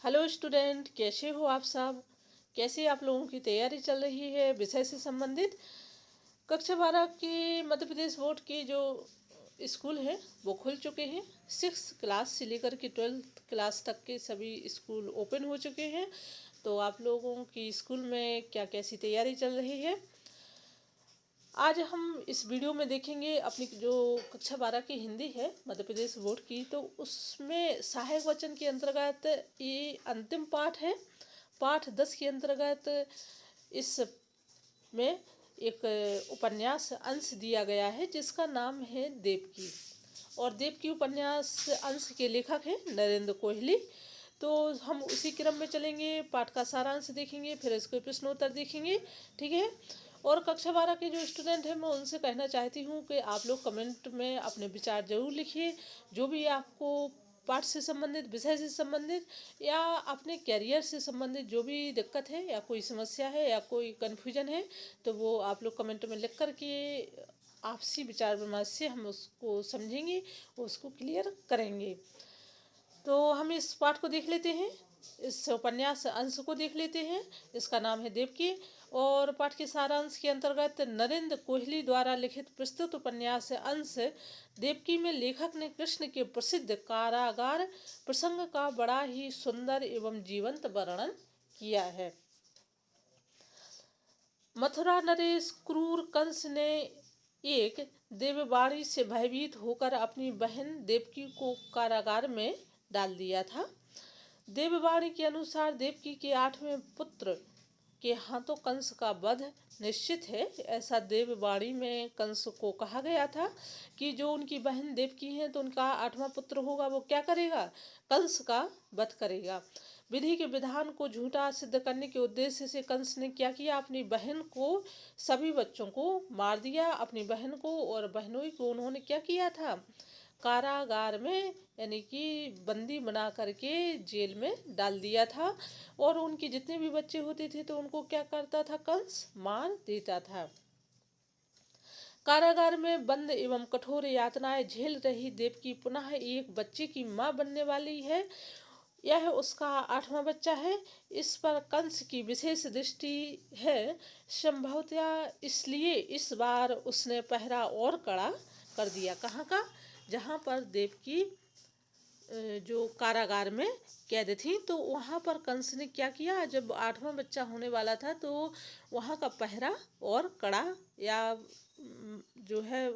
Hello student, कैसे हो आप सब। कैसे आप लोगों की तैयारी चल रही है विषय से संबंधित। कक्षा 12 की मध्य प्रदेश बोर्ड की जो स्कूल है वो खुल चुके हैं। 6 क्लास से लेकर के 12th क्लास तक के सभी स्कूल ओपन हो चुके हैं। तो आप लोगों की स्कूल में क्या कैसी तैयारी चल रही है, आज हम इस वीडियो में देखेंगे। अपनी जो कक्षा 12 की हिंदी है मध्य प्रदेश बोर्ड की, तो उसमें सहायक वचन के अंतर्गत ये अंतिम पाठ है। पाठ 10 के अंतर्गत इसमें एक उपन्यास अंश दिया गया है जिसका नाम है देवकी। और देवकी उपन्यास अंश के लेखक हैं नरेंद्र कोहली। तो हम उसी क्रम में चलेंगे, पाठ का सारांश देखेंगे, फिर इसके प्रश्नोत्तर देखेंगे, ठीक है। और कक्षा 12 के जो स्टूडेंट हैं मैं उनसे कहना चाहती हूँ कि आप लोग कमेंट में अपने विचार जरूर लिखिए। जो भी आपको पाठ से संबंधित, विषय से संबंधित या अपने कैरियर से संबंधित जो भी दिक्कत है या कोई समस्या है या कोई कन्फ्यूजन है, तो वो आप लोग कमेंट में लिख कर के आपसी विचार विमर्श से हम उसको समझेंगे, उसको क्लियर करेंगे। तो हम इस पाठ को देख लेते हैं, इस उपन्यास अंश को देख लेते हैं। इसका नाम है देवकी। और पाठ के सारांश के अंतर्गत नरेंद्र कोहली द्वारा लिखित प्रस्तुत उपन्यास अंश देवकी में लेखक ने कृष्ण के प्रसिद्ध कारागार प्रसंग का बड़ा ही सुंदर एवं जीवंत वर्णन किया है। मथुरा नरेश क्रूर कंस ने एक देववाणी से भयभीत होकर अपनी बहन देवकी को कारागार में डाल दिया था। देववाणी के अनुसार देवकी के 8वें पुत्र के हाथों कंस का वध निश्चित है। ऐसा देववाणी में कंस को कहा गया था कि जो उनकी बहन देवकी है तो उनका 8वां पुत्र होगा, वो क्या करेगा, कंस का वध करेगा। विधि के विधान को झूठा सिद्ध करने के उद्देश्य से कंस ने क्या किया, अपनी बहन को, सभी बच्चों को मार दिया। अपनी बहन को और बहनोई को उन्होंने क्या किया था, कारागार में यानी कि बंदी बना करके जेल में डाल दिया था। और उनके जितने भी बच्चे होते थे तो उनको क्या करता था, कंस मार देता था। कारागार में बंद एवं कठोर यातनाएं झेल रही देवकी पुनः एक बच्चे की मां बनने वाली है। यह उसका 8वां बच्चा है। इस पर कंस की विशेष दृष्टि है। संभवतः इसलिए इस बार उसने पहरा और कड़ा कर दिया। कहाँ का, जहाँ पर देवकी जो कारागार में कैद थी, तो वहाँ पर कंस ने क्या किया, जब 8वां बच्चा होने वाला था तो वहाँ का पहरा और कड़ा या जो है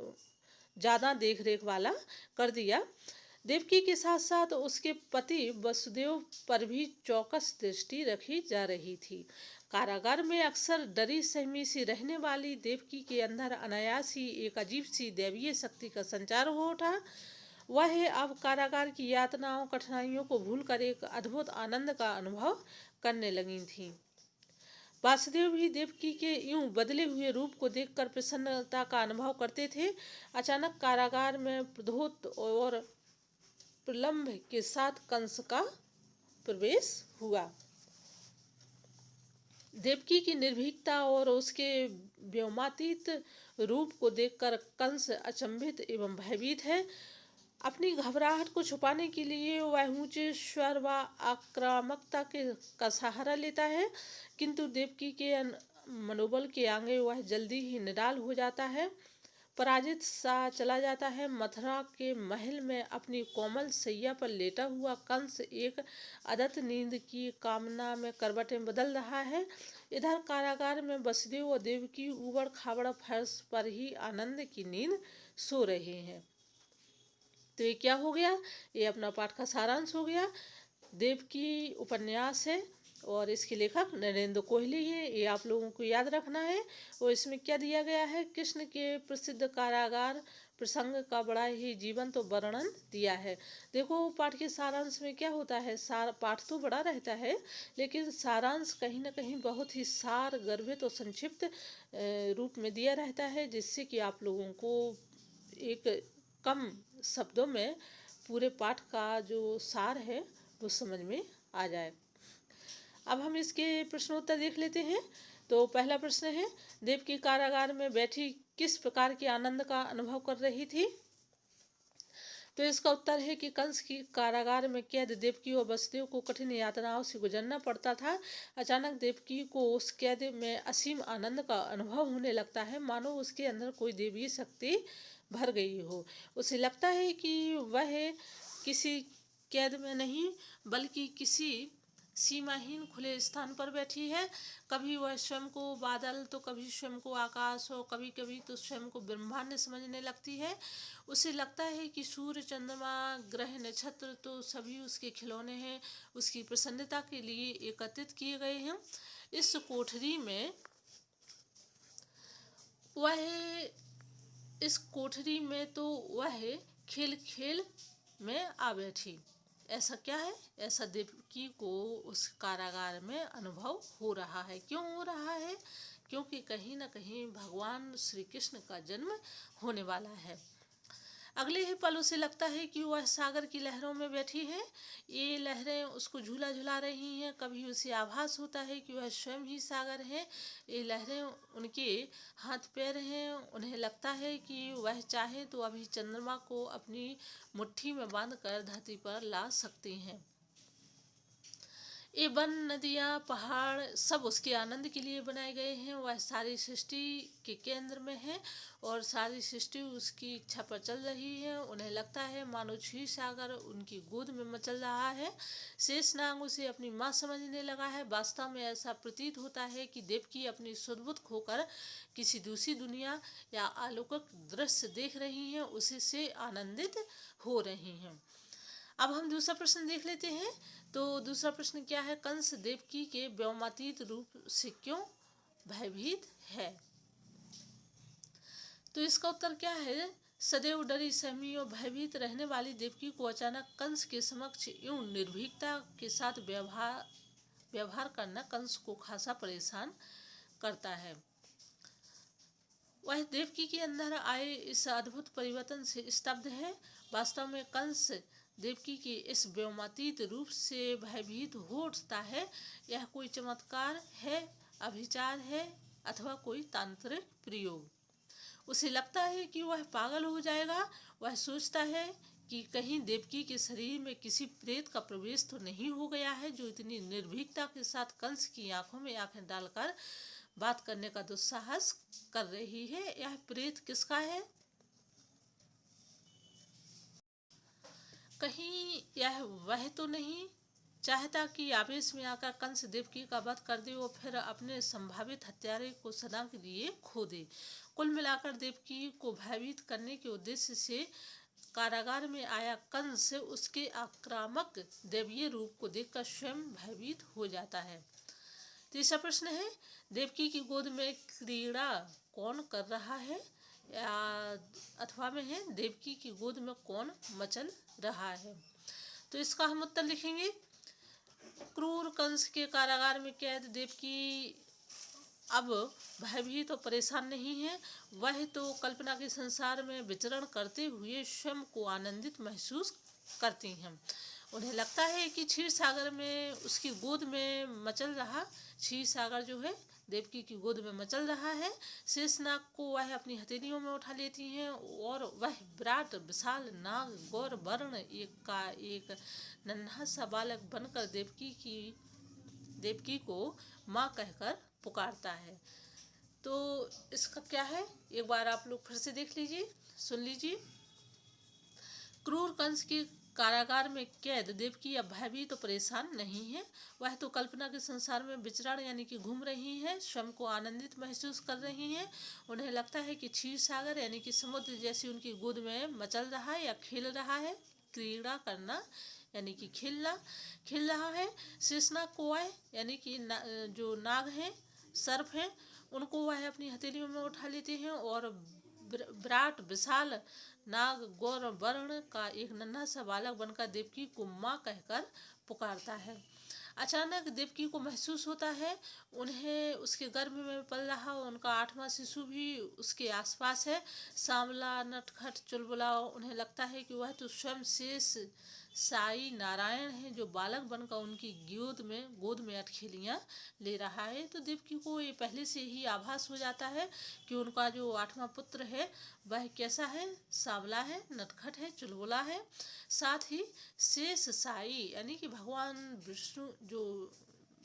ज़्यादा देख रेख वाला कर दिया। देवकी के साथ साथ उसके पति वसुदेव पर भी चौकस दृष्टि रखी जा रही थी। कारागार में अक्सर डरी सहमी सी रहने वाली देवकी के अंदर अनायास ही एक अजीब सी दैवीय शक्ति का संचार हो उठा। वह अब कारागार की यातनाओं कठिनाइयों को भूलकर एक अद्भुत आनंद का अनुभव करने लगी थीं। वासुदेव भी देवकी के यूं बदले हुए रूप को देखकर प्रसन्नता का अनुभव करते थे। अचानक कारागार में प्रद्योत और प्रलंब के साथ कंस का प्रवेश हुआ। देवकी की निर्भीकता और उसके व्योमातीत रूप को देखकर कंस अचंभित एवं भयभीत है। अपनी घबराहट को छुपाने के लिए वह ऊंचे स्वर व आक्रामकता का सहारा लेता है, किंतु देवकी के मनोबल के आगे वह जल्दी ही निडाल हो जाता है, पराजित सा चला जाता है। मथुरा के महल में अपनी कोमल सैया पर लेटा हुआ कंस एक अदत्त नींद की कामना में करवटें बदल रहा है। इधर कारागार में वसुदेव और देवकी ऊबड़ खाबड़ फर्श पर ही आनंद की नींद सो रहे हैं। तो ये क्या हो गया, ये अपना पाठ का सारांश हो गया। देवकी उपन्यास है और इसके लेखक नरेंद्र कोहली हैं, ये आप लोगों को याद रखना है। और इसमें क्या दिया गया है, कृष्ण के प्रसिद्ध कारागार प्रसंग का बड़ा ही जीवंत वर्णन दिया है। देखो पाठ के सारांश में क्या होता है, पाठ तो बड़ा रहता है लेकिन सारांश कहीं ना कहीं बहुत ही सार गर्भित और संक्षिप्त रूप में दिया रहता है, जिससे कि आप लोगों को एक कम शब्दों में पूरे पाठ का जो सार है वो समझ में आ जाए। अब हम इसके प्रश्नोत्तर देख लेते हैं। तो पहला प्रश्न है, देवकी कारागार में बैठी किस प्रकार के आनंद का अनुभव कर रही थी। तो इसका उत्तर है कि कंस की कारागार में कैद देवकी और वसुदेव को कठिन यातनाओं से गुजरना पड़ता था। अचानक देवकी को उस कैद में असीम आनंद का अनुभव होने लगता है, मानो उसके अंदर कोई देवी शक्ति भर गई हो। उसे लगता है कि वह किसी कैद में नहीं बल्कि किसी सीमाहीन खुले स्थान पर बैठी है। कभी वह स्वयं को बादल, तो कभी स्वयं को आकाश, और कभी कभी तो स्वयं को ब्रह्मांड समझने लगती है। उसे लगता है कि सूर्य, चंद्रमा, ग्रह, नक्षत्र तो सभी उसके खिलौने हैं, उसकी प्रसन्नता के लिए एकत्रित किए गए हैं। इस कोठरी में वह इस कोठरी में तो वह खेल खेल में आ बैठी। ऐसा क्या है? ऐसा देवकी को उस कारागार में अनुभव हो रहा है। क्यों हो रहा है? क्योंकि कहीं ना कहीं भगवान श्री कृष्ण का जन्म होने वाला है। अगले ही पल उसे लगता है कि वह सागर की लहरों में बैठी है। ये लहरें उसको झूला झुला रही हैं। कभी उसे आभास होता है कि वह स्वयं ही सागर है। ये लहरें उनके हाथ पैर हैं। उन्हें लगता है कि वह चाहे तो अभी चंद्रमा को अपनी मुट्ठी में बांधकर धरती पर ला सकती हैं। ये वन, नदियाँ, पहाड़ सब उसके आनंद के लिए बनाए गए हैं। वह सारी सृष्टि के केंद्र में है और सारी सृष्टि उसकी इच्छा पर चल रही है। उन्हें लगता है मानो क्षीर सागर उनकी गोद में मचल रहा है। शेषनाग उसे अपनी माँ समझने लगा है। वास्तव में ऐसा प्रतीत होता है कि देवकी अपनी सुध-बुध खोकर किसी दूसरी दुनिया या अलौकिक दृश्य देख रही हैं, उसी से आनंदित हो रही हैं। अब हम दूसरा प्रश्न देख लेते हैं। तो दूसरा प्रश्न क्या है? कंस देवकी के व्योमातीत रूप से क्यों भयभीत है? तो इसका उत्तर क्या है? सदैव डरी, सहमी और भयभीत रहने वाली देवकी को अचानक कंस के समक्ष यूं निर्भीकता के साथ व्यवहार करना कंस को खासा परेशान करता है। वह देवकी के अंदर आए इस अद्भुत परिवर्तन से स्तब्ध है। वास्तव में कंस देवकी के इस व्योमातीत रूप से भयभीत हो उठता है। यह कोई चमत्कार है, अभिचार है अथवा कोई तांत्रिक प्रयोग। उसे लगता है कि वह पागल हो जाएगा। वह सोचता है कि कहीं देवकी के शरीर में किसी प्रेत का प्रवेश तो नहीं हो गया है, जो इतनी निर्भीकता के साथ कंस की आंखों में आंखें डालकर बात करने का दुस्साहस कर रही है। यह प्रेत किसका है? कहीं यह वह तो नहीं चाहता कि आवेश में आकर कंस देवकी का वध कर दे और फिर अपने संभावित हत्यारे को सदा के लिए खो दे। कुल मिलाकर देवकी को भयभीत करने के उद्देश्य से कारागार में आया कंस उसके आक्रामक दैवीय रूप को देखकर स्वयं भयभीत हो जाता है। तीसरा प्रश्न है, देवकी की गोद में क्रीड़ा कौन कर रहा है? या अथवा में है, देवकी की गोद में कौन मचल रहा है? तो इसका हम उत्तर लिखेंगे। क्रूर कंस के कारागार में कैद देवकी अब भयभीत और परेशान नहीं है। वह तो कल्पना के संसार में विचरण करते हुए स्वयं को आनंदित महसूस करती हैं। उन्हें लगता है कि क्षीर सागर में उसकी गोद में मचल रहा क्षीर सागर जो है देवकी की गोद में मचल रहा है। शेषनाग को वह अपनी हथेलियों में उठा लेती हैं और वह विराट विशाल नाग गौर वर्ण एक नन्हा सा बालक बनकर देवकी को माँ कहकर पुकारता है। तो इसका क्या है, एक बार आप लोग फिर से देख लीजिए, सुन लीजिए। क्रूर कंस के कारागार में कैद देवकी अब भयभीत तो परेशान नहीं है। वह तो कल्पना के संसार में विचरण यानी कि घूम रही हैं, स्वयं को आनंदित महसूस कर रही हैं। उन्हें लगता है कि क्षीर सागर यानी कि समुद्र जैसी उनकी गोद में मचल रहा है या खेल रहा है। क्रीड़ा करना यानी कि खेल रहा है। शेषनाग को वह यानी कि जो नाग हैं, सर्प हैं, उनको वह अपनी हथेलियों में उठा लेते हैं और विराट विशाल नाग गौर वर्ण का एक नन्हा सा बालक बनकर देवकी को माँ कहकर पुकारता है। अचानक देवकी को महसूस होता है उन्हें उसके गर्भ में पल रहा उनका 8वां शिशु भी उसके आसपास है। सांवला, नटखट, चुलबुला। उन्हें लगता है कि वह तो स्वयं साई नारायण है जो बालक बनकर उनकी गोद में अटखेलियाँ ले रहा है। तो देवकी को ये पहले से ही आभास हो जाता है कि उनका जो 8वां पुत्र है वह कैसा है, सांवला है, नटखट है, चुलबुला है। साथ ही शेष साई यानी कि भगवान विष्णु जो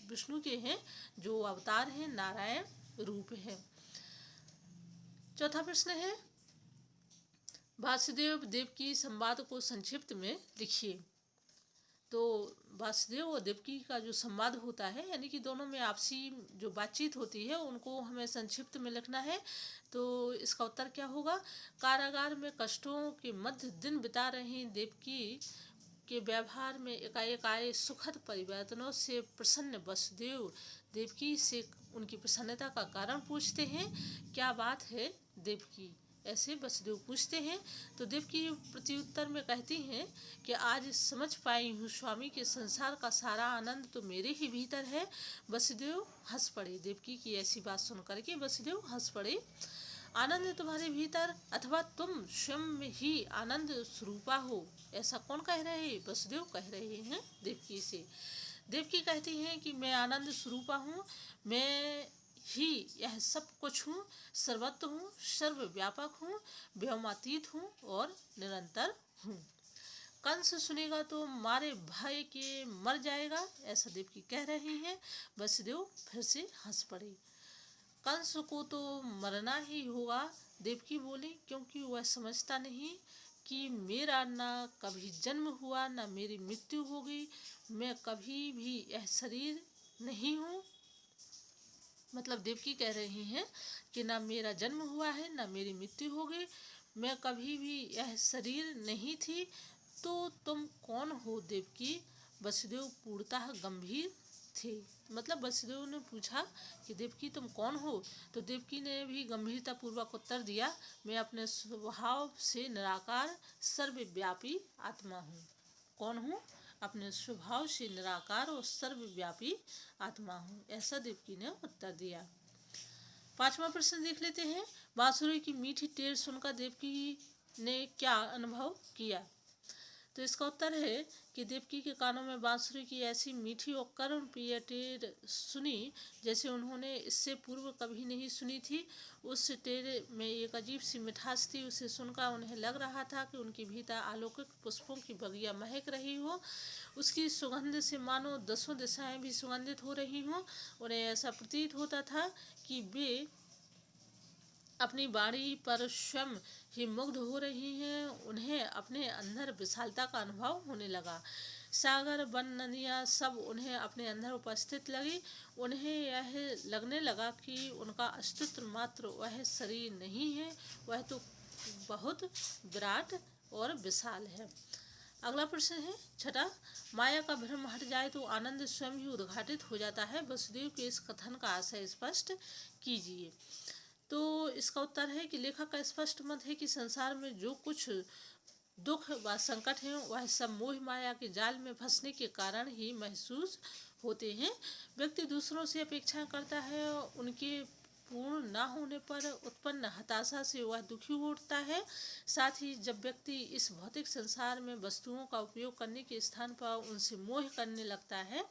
विष्णु के हैं, जो अवतार हैं, नारायण रूप है। चौथा प्रश्न है, वासुदेव देवकी संवाद को संक्षिप्त में लिखिए। तो वासुदेव और देवकी का जो संवाद होता है यानी कि दोनों में आपसी जो बातचीत होती है उनको हमें संक्षिप्त में लिखना है। तो इसका उत्तर क्या होगा? कारागार में कष्टों के मध्य दिन बिता रही देवकी के व्यवहार में एकाएक आए सुखद परिवर्तनों से प्रसन्न वसुदेव देवकी से उनकी प्रसन्नता का कारण पूछते हैं। क्या बात है देवकी, ऐसे वसुदेव पूछते हैं। तो देवकी प्रत्युत्तर में कहती हैं कि आज समझ पाई हूँ स्वामी के संसार का सारा आनंद तो मेरे ही भीतर है। वसुदेव हंस पड़े। देवकी की ऐसी बात सुन करके वसुदेव हंस पड़े। आनंद तुम्हारे भीतर अथवा तुम स्वयं में ही आनंद स्वरूपा हो, ऐसा कौन कह रहे हैं? वसुदेव कह रहे हैं देवकी से। देवकी कहती हैं कि मैं आनंद स्वरूपा हूँ, मैं ही यह सब कुछ हूँ, सर्वत्र हूँ, सर्वव्यापक हूँ, व्योमातीत हूँ और निरंतर हूँ। कंस सुनेगा तो मारे भय के मर जाएगा, ऐसा देवकी कह रही हैं। वसुदेव फिर से हंस पड़े। कंस को तो मरना ही होगा, देवकी बोली, क्योंकि वह समझता नहीं कि मेरा ना कभी जन्म हुआ ना मेरी मृत्यु होगी। मैं कभी भी यह शरीर नहीं हूँ। मतलब देवकी कह रही हैं कि ना मेरा जन्म हुआ है ना मेरी मृत्यु होगी, मैं कभी भी यह शरीर नहीं थी। तो तुम कौन हो देवकी? वसुदेव पूर्णतः गंभीर थे। मतलब वसुदेव ने पूछा कि देवकी तुम कौन हो? तो देवकी ने भी गंभीरता पूर्वक उत्तर दिया, मैं अपने स्वभाव से निराकार सर्वव्यापी आत्मा हूँ। कौन हूँ? अपने स्वभाव से निराकार और सर्वव्यापी आत्मा हूँ, ऐसा देवकी ने उत्तर दिया। 5वां प्रश्न देख लेते हैं। बांसुरी की मीठी टेर सुनकर देवकी ने क्या अनुभव किया? तो इसका उत्तर है कि देवकी के कानों में बांसुरी की ऐसी मीठी और करुण प्रिय टेर सुनी जैसे उन्होंने इससे पूर्व कभी नहीं सुनी थी। उस टेर में एक अजीब सी मिठास थी। उसे सुनकर उन्हें लग रहा था कि उनके भीतर अलौकिक पुष्पों की बगिया महक रही हो। उसकी सुगंध से मानो 10 दिशाएं भी सुगंधित हो रही हों। उन्हें ऐसा प्रतीत होता था कि वे अपनी वाणी पर स्वयं ही मुग्ध हो रही हैं। उन्हें अपने अंदर विशालता का अनुभव होने लगा। सागर वन नदियाँ सब उन्हें अपने अंदर उपस्थित लगी। उन्हें यह लगने लगा कि उनका अस्तित्व मात्र वह शरीर नहीं है, वह तो बहुत विराट और विशाल है। अगला प्रश्न है 6, माया का भ्रम हट जाए तो आनंद स्वयं ही उद्घाटित हो जाता है। वसुदेव के इस कथन का आशय स्पष्ट कीजिए। तो इसका उत्तर है कि लेखक का स्पष्ट मत है कि संसार में जो कुछ दुख व संकट है वह सब मोह माया के जाल में फंसने के कारण ही महसूस होते हैं। व्यक्ति दूसरों से अपेक्षा करता है, उनके पूर्ण ना होने पर उत्पन्न हताशा से वह दुखी उठता है। साथ ही जब व्यक्ति इस भौतिक संसार में वस्तुओं का उपयोग करने के स्थान पर उनसे मोह करने लगता है,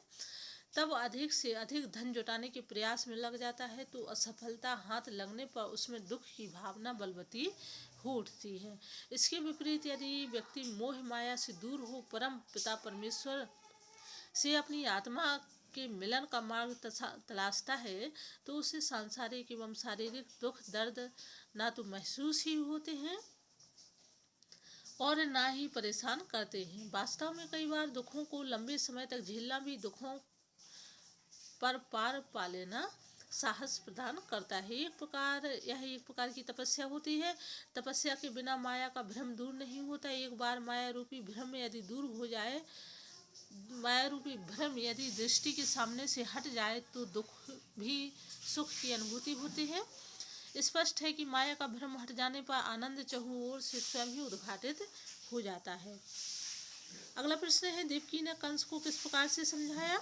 तब अधिक से अधिक धन जुटाने के प्रयास में लग जाता है, तो असफलता हाथ लगने पर उसमें दुख की भावना बलवती हो उठती है। इसके विपरीत यदि व्यक्ति मोह माया से दूर हो परम पिता परमेश्वर से अपनी आत्मा के मिलन का मार्ग तलाशता है, तो उसे सांसारिक एवं शारीरिक दुख दर्द ना तो महसूस ही होते हैं और ना ही परेशान करते हैं। वास्तव में कई बार दुखों को लंबे समय तक झेलना भी दुखों पर पार पा लेना साहस प्रदान करता है। यह एक प्रकार की तपस्या होती है। तपस्या के बिना माया का भ्रम दूर नहीं होता। एक बार माया रूपी भ्रम यदि दूर हो जाए, माया रूपी भ्रम यदि दृष्टि के सामने से हट जाए तो दुख भी सुख की अनुभूति होती है। स्पष्ट है कि माया का भ्रम हट जाने पर आनंद चहुओं ओर से स्वयं ही उद्घाटित हो जाता है। अगला प्रश्न है, देवकी ने कंस को किस प्रकार से समझाया?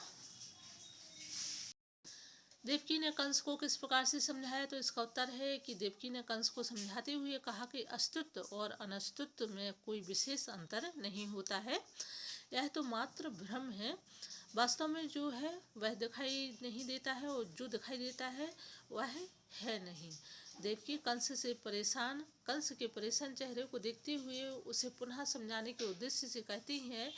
देवकी ने कंस को किस प्रकार से समझाया? तो इसका उत्तर है कि देवकी ने कंस को समझाते हुए कहा कि अस्तित्व और अनस्तित्व में कोई विशेष अंतर नहीं होता है। यह तो मात्र भ्रम है। वास्तव में जो है वह दिखाई नहीं देता है, और जो दिखाई देता है वह है नहीं। देवकी कंस के परेशान चेहरे को देखते हुए उसे पुनः समझाने के उद्देश्य से कहती हैं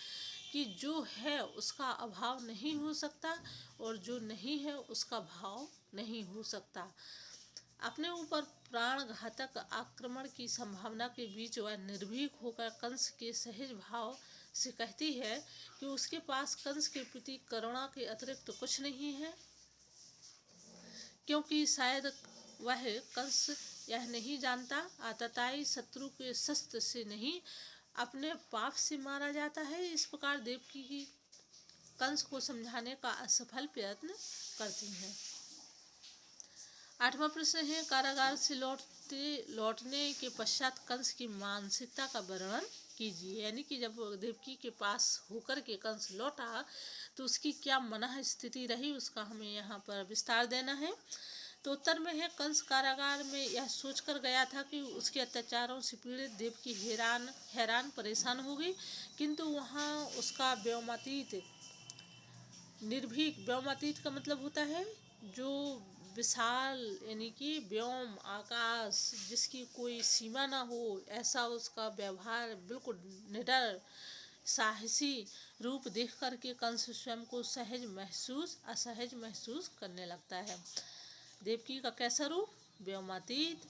कि जो है उसका अभाव नहीं हो सकता, और जो नहीं है उसका भाव नहीं हो सकता। अपने ऊपर प्राण घातक आक्रमण की संभावना के बीच वह निर्भीक होकर कंस के सहज भाव से कहती है कि उसके पास कंस के प्रति करुणा के अतिरिक्त कुछ नहीं है, क्योंकि शायद वह कंस यह नहीं जानता आतताई शत्रु के शस्त्र से नहीं, अपने पाप से मारा जाता है। इस प्रकार देवकी की कंस को समझाने का असफल प्रयत्न करती हैं। 8वां प्रश्न है, कारागार से लौटने के पश्चात कंस की मानसिकता का वर्णन कीजिए। यानी कि जब देवकी के पास होकर के कंस लौटा तो उसकी क्या मनः स्थिति रही, उसका हमें यहाँ पर विस्तार देना है। तो उत्तर में है, कंस कारागार में यह सोचकर गया था कि उसके अत्याचारों से पीड़ित देवकी हैरान परेशान होगी, किंतु वहाँ उसका व्योमातीत का मतलब होता है जो विशाल, यानी कि व्योम आकाश जिसकी कोई सीमा ना हो, ऐसा उसका व्यवहार बिल्कुल निडर साहसी रूप देख करके कंस स्वयं को असहज महसूस करने लगता है। देवकी का कैसा रूप? व्योमातीत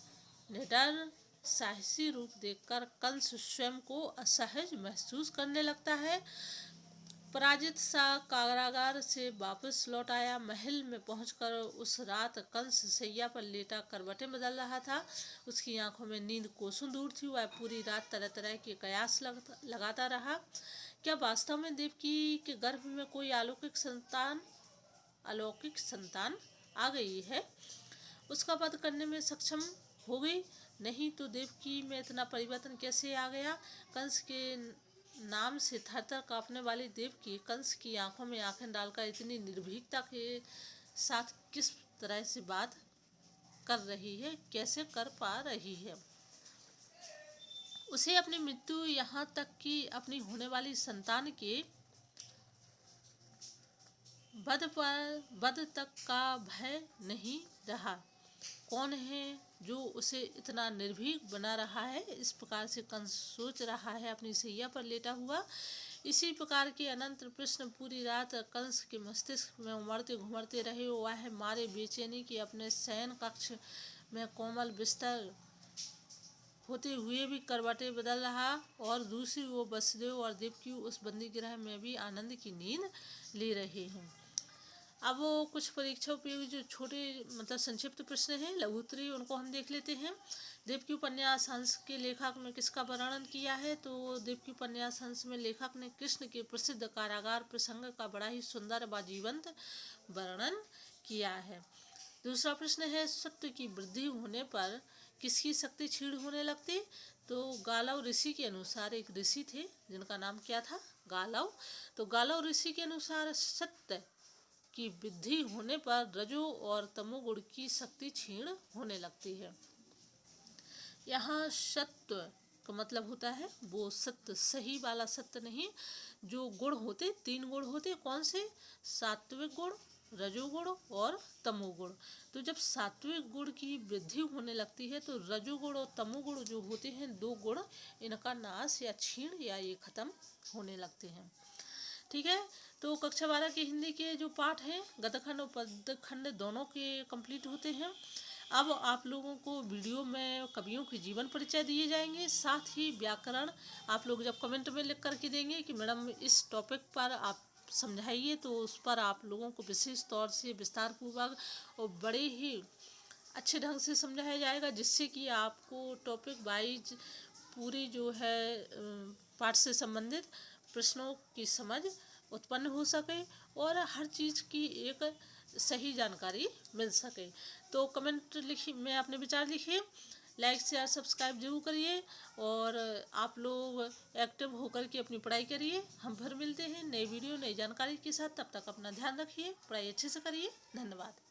निडर साहसी रूप देखकर कंस स्वयं को असहज महसूस करने लगता है। पराजित सा कारागार से वापस लौट आया। महल में पहुंचकर उस रात कंस सैया पर लेटा करवटें बदल रहा था। उसकी आंखों में नींद कोसों दूर थी। वह पूरी रात तरह तरह के कयास लगाता रहा। क्या वास्तव में देवकी के गर्भ में कोई अलौकिक संतान आ गई है, उसका वध करने में सक्षम हो गई? नहीं तो देवकी में इतना परिवर्तन कैसे आ गया? कंस के नाम से थरथर कांपने वाली देवकी कंस की आंखों में आंखें डालकर इतनी निर्भीकता के साथ किस तरह से बात कर रही है, कैसे कर पा रही है? उसे अपनी मृत्यु, यहाँ तक कि अपनी होने वाली संतान के वध तक का भय नहीं रहा। कौन है जो उसे इतना निर्भीक बना रहा है? इस प्रकार से कंस सोच रहा है अपनी सैया पर लेटा हुआ। इसी प्रकार के अनंत प्रश्न पूरी रात कंस के मस्तिष्क में उमड़ते घुमड़ते रहे। वह मारे बेचैनी की अपने शयन कक्ष में कोमल बिस्तर होते हुए भी करवटें बदल रहा, और दूसरी ओर वसुदेव और देवकी उस बंदी गृह में भी आनंद की नींद ले रहे हैं। अब वो कुछ परीक्षा उपयोगी जो छोटे मतलब संक्षिप्त प्रश्न हैं, लघु उत्तरीय, उनको हम देख लेते हैं। देवकी उपन्यास हंस के लेखक ने किसका वर्णन किया है? तो देवकी उपन्यास हंस में लेखक ने कृष्ण के प्रसिद्ध कारागार प्रसंग का बड़ा ही सुंदर व जीवंत वर्णन किया है। दूसरा प्रश्न है, सत्य की वृद्धि होने पर किसकी शक्ति क्षीण होने लगती? तो गालव ऋषि के अनुसार, एक ऋषि थे जिनका नाम क्या था? गालव। तो गालव ऋषि के अनुसार सत्य की वृद्धि होने पर रजो और तमोगुण की शक्ति क्षीण होने लगती है। यहाँ सत्य का मतलब होता है वो सत्य, सही वाला सत्य नहीं। जो गुण होते, 3 गुण होते, कौन से? सात्विक गुण, रजोगुण और तमोगुण। तो जब सात्विक गुण की वृद्धि होने लगती है तो रजोगुण और तमोगुण जो होते हैं 2 गुण, इनका नाश या क्षीण या ये खत्म होने लगते हैं। ठीक है, तो कक्षा 12 के हिंदी के जो पाठ हैं, गद्यखंड और पद्यखंड दोनों के कंप्लीट होते हैं। अब आप लोगों को वीडियो में कवियों के जीवन परिचय दिए जाएंगे, साथ ही व्याकरण आप लोग जब कमेंट में लिख करके देंगे कि मैडम इस टॉपिक पर आप समझाइए, तो उस पर आप लोगों को विशेष तौर से विस्तार पूर्वक और बड़े ही अच्छे ढंग से समझाया जाएगा, जिससे कि आपको टॉपिक वाइज पूरी जो है पाठ से संबंधित प्रश्नों की समझ उत्पन्न हो सके और हर चीज़ की एक सही जानकारी मिल सके। तो कमेंट लिखिए, में अपने विचार लिखिए, लाइक शेयर सब्सक्राइब जरूर करिए, और आप लोग एक्टिव होकर के अपनी पढ़ाई करिए। हम फिर मिलते हैं नई वीडियो नई जानकारी के साथ। तब तक अपना ध्यान रखिए, पढ़ाई अच्छे से करिए। धन्यवाद।